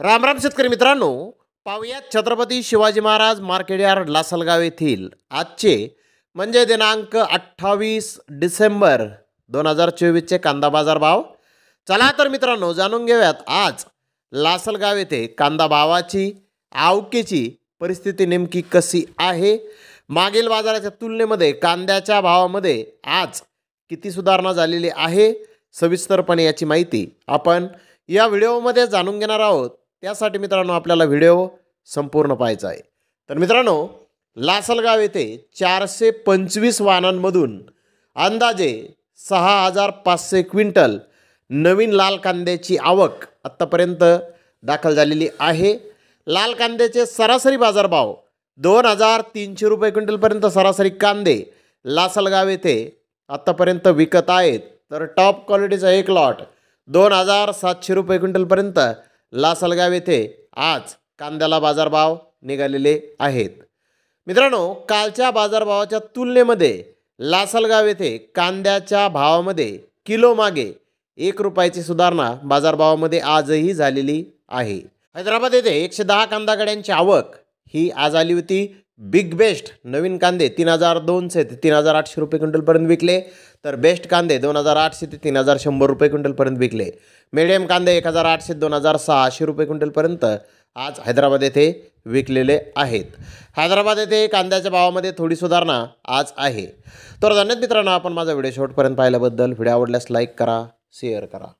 राम राम शेतकरी मित्रांनो, पाहुयात छत्रपती शिवाजी महाराज मार्केट यार्ड लासलगाव येथील आजचे म्हणजे दिनांक 28 डिसेंबर 2024 चे कांदा बाजार भाव. चला तर मित्रांनो जाणून घेऊयात आज लासलगाव येथे कांदा भावाची आवकेची परिस्थिती नेमकी कशी आहे. मागील बाजाराच्या तुलनेमध्ये कांद्याच्या भावामध्ये आज किती सुधारणा झालेली आहे, सविस्तरपणे याची माहिती आपण या व्हिडिओमध्ये जाणून घेणार आहोत. त्यासाठी मित्रांनो आपल्याला व्हिडिओ संपूर्ण पाहायचा आहे. तर मित्रांनो लासलगाव येथे 425 वाहनांमधून अंदाजे 6500 क्विंटल नवीन लाल कांद्याची आवक आत्तापर्यंत दाखल झालेली आहे. लाल कांद्याचे सरासरी बाजारभाव 2300 रुपये क्विंटलपर्यंत सरासरी कांदे लासलगाव येथे आत्तापर्यंत विकत आहेत. तर टॉप क्वालिटीचा एक लॉट 2700 रुपये क्विंटलपर्यंत लासलगाव येथे आज कांद्याला बाजारभाव निघालेले आहेत. मित्रांनो कालच्या बाजारभावाच्या तुलनेमध्ये लासलगाव येथे कांद्याच्या भावामध्ये किलो मागे 1 रुपयाची सुधारणा बाजारभावामध्ये आजही झालेली आहे. हैदराबाद येथे 110 कांदा गाड्यांची आवक ही आज आली होती. बिग बेस्ट नवीन कांदे 3200 ते 3800 रुपये क्विंटलपर्यंत विकले. तर बेस्ट कांदे 2800 ते 3100 रुपये क्विंटलपर्यंत विकले. मीडियम कांदे 1800 ते 2600 रुपये क्विंटलपर्यंत आज हैदराबाद येथे विकलेले आहेत. हैदराबाद येथे कांद्याच्या भावामध्ये थोडी सुधारणा आज आहे. तर धन्यवाद मित्रांनो, आपण माझा व्हिडिओ शेवटपर्यंत पाहिल्याबद्दल. व्हिडिओ आवडल्यास लाईक करा, शेअर करा.